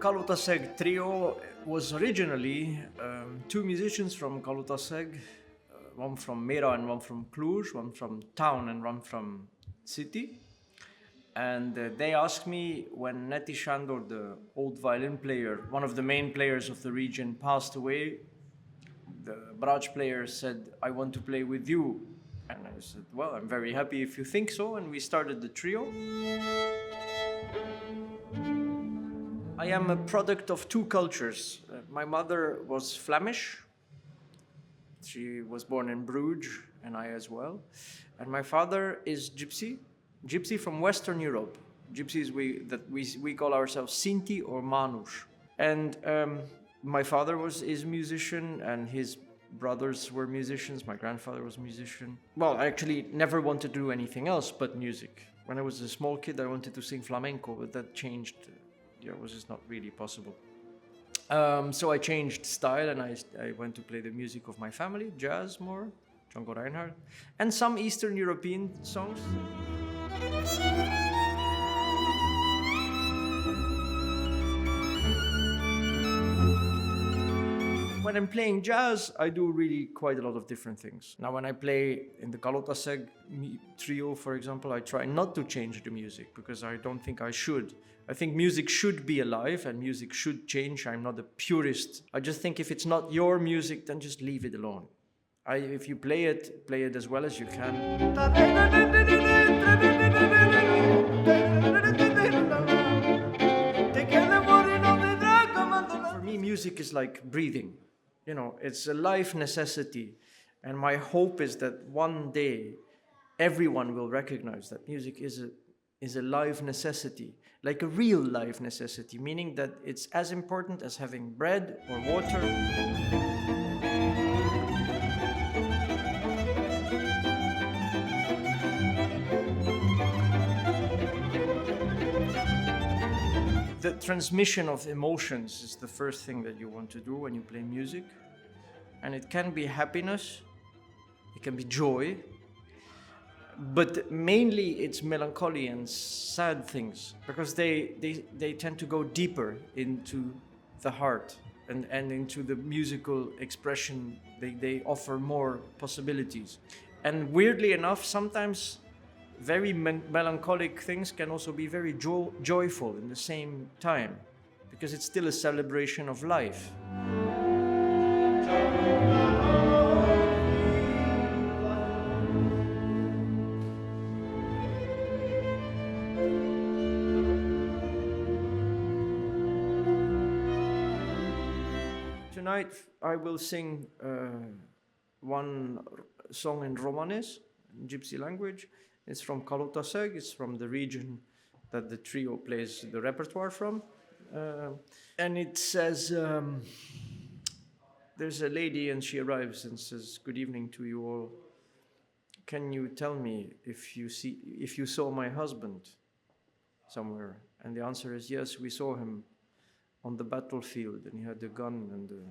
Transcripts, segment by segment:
Kalotaszeg trio was originally two musicians from Kalotaszeg, one from Mera and one from Cluj, one from town and one from city. And they asked me when Neti Sandor, the old violin player, one of the main players of the region, passed away, the Brac player said, I want to play with you. And I said, well, I'm very happy if you think so. And we started the trio. I am a product of two cultures. My mother was Flemish. She was born in Bruges, and I as well. And my father is Gypsy from Western Europe. Gypsies, we call ourselves Sinti or manouche. And my father is a musician, and his brothers were musicians. My grandfather was a musician. Well, I actually never wanted to do anything else but music. When I was a small kid, I wanted to sing flamenco, but that changed. It was just not really possible. So I changed style, and I went to play the music of my family, jazz more, Django Reinhardt, and some Eastern European songs. When I'm playing jazz, I do really quite a lot of different things. Now, when I play in the Kalotaszeg trio, for example, I try not to change the music because I don't think I should. I think music should be alive and music should change. I'm not a purist. I just think if it's not your music, then just leave it alone. If you play it as well as you can. For me, music is like breathing. You know, it's a life necessity. And my hope is that one day everyone will recognize that music is a life necessity, like a real life necessity, meaning that it's as important as having bread or water. The transmission of emotions is the first thing that you want to do when you play music. And it can be happiness, it can be joy, but mainly it's melancholy and sad things, because they tend to go deeper into the heart and into the musical expression. They offer more possibilities. And weirdly enough, sometimes very melancholic things can also be very joyful in the same time, because it's still a celebration of life. Tonight I will sing one song in Romanes, Gypsy language. It's from Kalotaszeg. It's from the region that the trio plays the repertoire from. And it says, there's a lady and she arrives and says, good evening to you all. Can you tell me if you saw my husband somewhere? And the answer is yes, we saw him on the battlefield, and he had a gun and a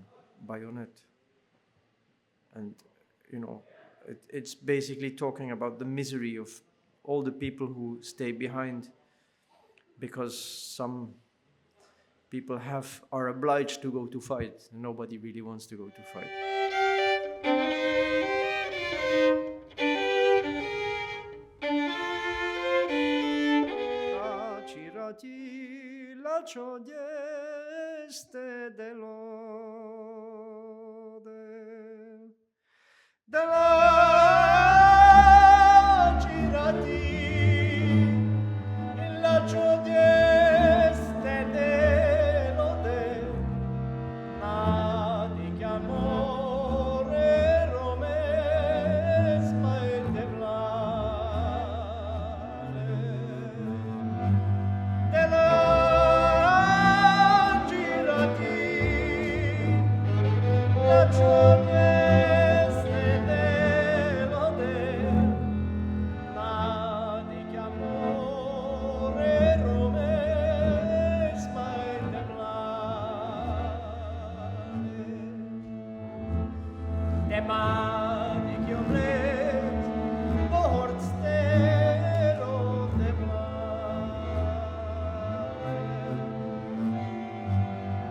bayonet. And, you know, it's basically talking about the misery of all the people who stay behind, because some people are obliged to go to fight. Nobody really wants to go to fight.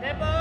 Limbo!